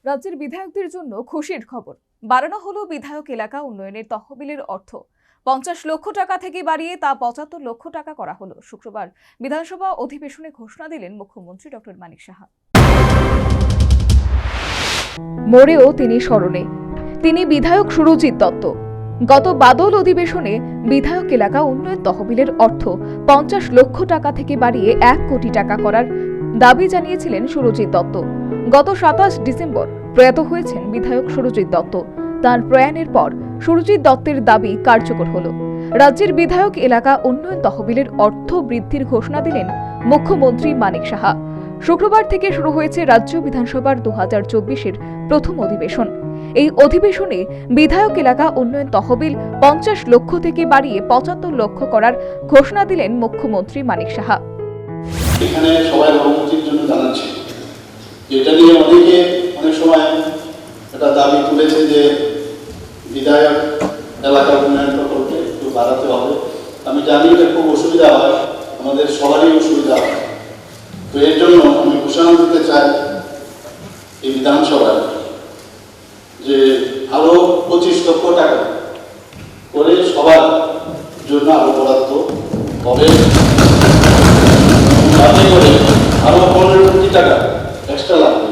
রাজ্যের বিধায়কদের জন্য খুশির খবর। বাড়ানো হলো বিধায়ক এলাকা উন্নয়নের তহবিলের অর্থ। 50 লক্ষ টাকা থেকে বাড়িয়ে তা 75 লক্ষ টাকা করা হলো। শুক্রবার বিধানসভা অধিবেশনে ঘোষণা দিলেন মুখ্যমন্ত্রী ডক্টর মানিক সাহা। মোড়েও তিনি স্মরণে, তিনি বিধায়ক সুরজিৎ দত্ত। গত বাদল অধিবেশনে বিধায়ক এলাকা উন্নয়ন তহবিলের অর্থ 50 লক্ষ টাকা থেকে বাড়িয়ে 1 কোটি টাকা করার দাবি জানিয়েছিলেন সুরজিৎ দত্ত। গত 27 ডিসেম্বর প্রয়াত হয়েছেন বিধায়ক সুরজিৎ দত্ত। তার প্রয়াণের পর সুরজিৎ দত্তের দাবি কার্যকর হল। রাজ্যের বিধায়ক এলাকা উন্নয়ন তহবিলের অর্থ বৃদ্ধির ঘোষণা দিলেন মুখ্যমন্ত্রী মানিক সাহা। শুক্রবার থেকে শুরু হয়েছে রাজ্য বিধানসভার 2024-এর প্রথম অধিবেশন। এই অধিবেশনে বিধায়ক এলাকা উন্নয়ন তহবিল 50 লক্ষ থেকে বাড়িয়ে 75 লক্ষ করার ঘোষণা দিলেন মুখ্যমন্ত্রী মানিক সাহা। এখানে সবাই অনুমতির জন্য জানাচ্ছি, এটা নিয়ে অনেক সময় এটা দাবি তুলেছে যে বিধায়ক এলাকা উন্নয়ন প্রকল্পে একটু বাড়াতে হবে। আমি জানি এটা খুব অসুবিধা হয়, আমাদের সবারই অসুবিধা হয়। তো এর জন্য আমি ঘোষণা দিতে চাই এই বিধানসভায় যে আরো 25 লক্ষ টাকা করে সবার জন্য আরো বরাদ্দ হবে, তাতে করে আরো 15 কোটি টাকা এক্সট্রা লাগবে।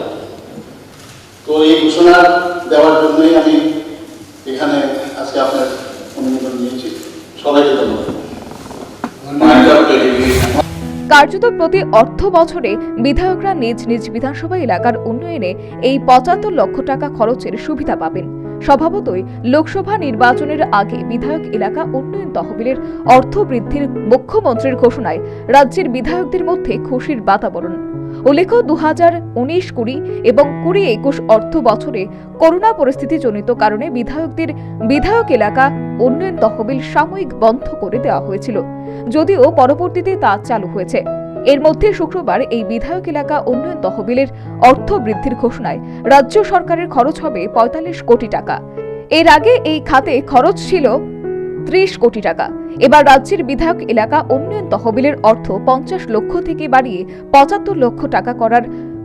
তো এই ঘোষণা দেওয়ার জন্যই আমি এখানে আজকে আপনার অনুমোদন নিয়েছি। সবাইকে ধন্যবাদ। কার্যত প্রতি অর্থ বছরে বিধায়করা নিজ নিজ বিধানসভা এলাকার উন্নয়নে এই 75 লক্ষ টাকা খরচের সুবিধা পাবেন। স্বভাবতই লোকসভা নির্বাচনের আগে বিধায়ক এলাকা উন্নয়ন তহবিলের অর্থ বৃদ্ধির মুখ্যমন্ত্রীর ঘোষণায় রাজ্যের বিধায়কদের মধ্যে খুশির বাতাবরণ। উল্লেখ্য 2019-20 এবং 2021 অর্থ বছরে করোনা পরিস্থিতিজনিত কারণে বিধায়কদের বিধায়ক এলাকা উন্নয়ন তহবিল সাময়িক বন্ধ করে দেওয়া হয়েছিল, যদিও পরবর্তীতে তা চালু হয়েছে। এর মধ্যে শুক্রবার এই বিধায়ক এলাকা উন্নয়ন তহবিলের অর্থ বৃদ্ধির ঘোষণায় রাজ্য সরকারের খরচ হবে 45 কোটি টাকা। এর আগে এই খাতে খরচ ছিল 30 কোটি টাকা। এবার রাজ্যের বিধায়ক এলাকা উন্নয়ন তহবিলের অর্থ 50 লক্ষ থেকে বাড়িয়ে 75 লক্ষ টাকা করার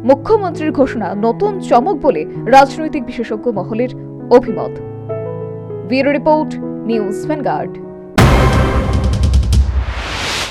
মুখ্যমন্ত্রীর ঘোষণা নতুন চমক বলে রাজনৈতিক বিশেষজ্ঞ মহলের অভিমত। Bureau report, news vanguard.